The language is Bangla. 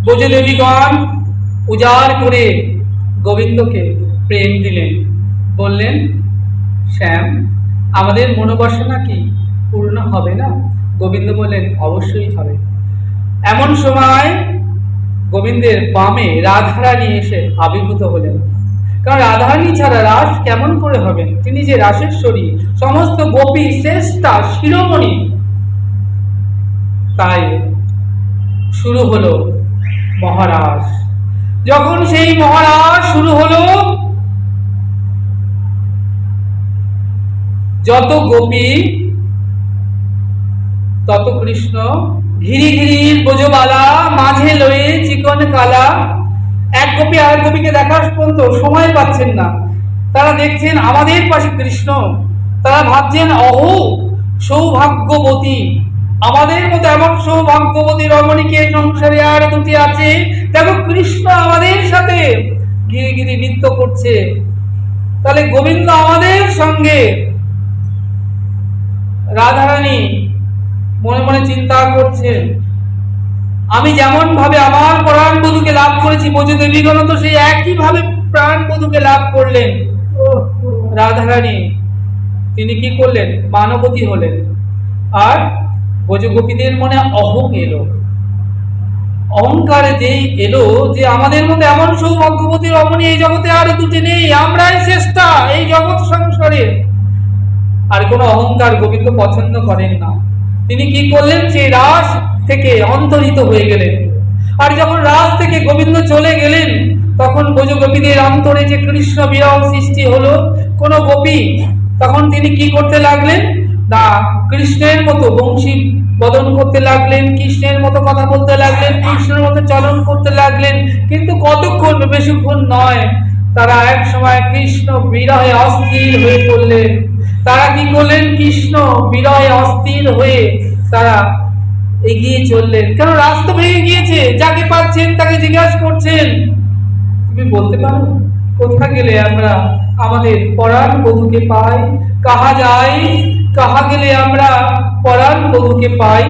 ব্রজদেবীগণ উজাড় করে গোবিন্দকে প্রেম দিলেন, বললেন, শ্যাম, আমাদের মনোবাসনা কি পূর্ণ হবে না? গোবিন্দ বললেন, অবশ্যই হবে। এমন সময় গোবিন্দের বামে রাধারানী এসে আবির্ভূত হলেন। কারণ রাধারানী ছাড়া রাস কেমন করে হবে? তিনি যে রাসেশ্বরী, সমস্ত গোপী শ্রেষ্ঠা শিরোমণি। তাই শুরু হলো মহারাস। যখন সেই মহারাস শুরু হলো, যত গোপী তত কৃষ্ণ, ঘিরি ঘিরির ব্রজবালা, মাঝে লয়ে চিকন কালা। এক গোপী আর গোপীকে দেখার পর্যন্ত সময় পাচ্ছেন না। তারা দেখছেন আমাদের পাশে কৃষ্ণ, তারা ভাবছেন অহো সৌভাগ্যবতী, আমাদের মতো এমন সৌভাগ্যবতী রমণীকে সংসারে আর দুটি আছে। দেখো কৃষ্ণ আমাদের সাথে গিরি গিরি নৃত্য করছে, তাহলে গোবিন্দ আমাদের সঙ্গে। রাধারানী মনে মনে চিন্তা করছেন, আমি যেমন ভাবে আমার প্রাণ বধূকে লাভ করেছি, ব্রজদেবীগণ তো সেই একই ভাবে প্রাণ বধূকে লাভ করলেন। রাধারানী তিনি কি করলেন? মানবতী হলেন। আর ব্রজগোপীদের মনে অহং এলো, অহংকারে যেই এলো যে আমাদের মধ্যে এমন সৌভাগ্যবতী রমণী এই জগতে আর দুটি নেই, আমরাই শ্রেষ্ঠা এই জগৎ সংসারে। আর কোনো অহংকার গোবিন্দ পছন্দ করেন না। তিনি কি করলেন? সেই রাস থেকে অন্তর্হিত হয়ে গেলেন। আর যখন রাস থেকে গোবিন্দ চলে গেলেন, তখন ব্রজগোপীদের অন্তরে যে কৃষ্ণ বিরহ সৃষ্টি হলো। কোন গোপী তখন তিনি কি করতে লাগলেন না, কৃষ্ণের মতো বংশী বদন করতে লাগলেন, কৃষ্ণের মতো কথা বলতে লাগলেন, কৃষ্ণের মতো চলন করতে লাগলেন। কিন্তু কতক্ষণ? বেশিক্ষণ নয়। তারা এক সময় কৃষ্ণ বিরহে অস্থির হয়ে পড়লেন। তারা কি করলেন? কৃষ্ণ বিরহে অস্থির হয়ে তারা এগিয়ে চললেন। কেন? রাস্তা ভেঙে গিয়েছে। যাকে পাচ্ছেন তাকে জিজ্ঞাসা করছেন, তুমি বলতে পারো কোথা গেলে আমরা আমাদের পরাণ বধূকে পাই? কাহা যাই, কাহা গেলে আমরা পরাণ বধূকে পাই?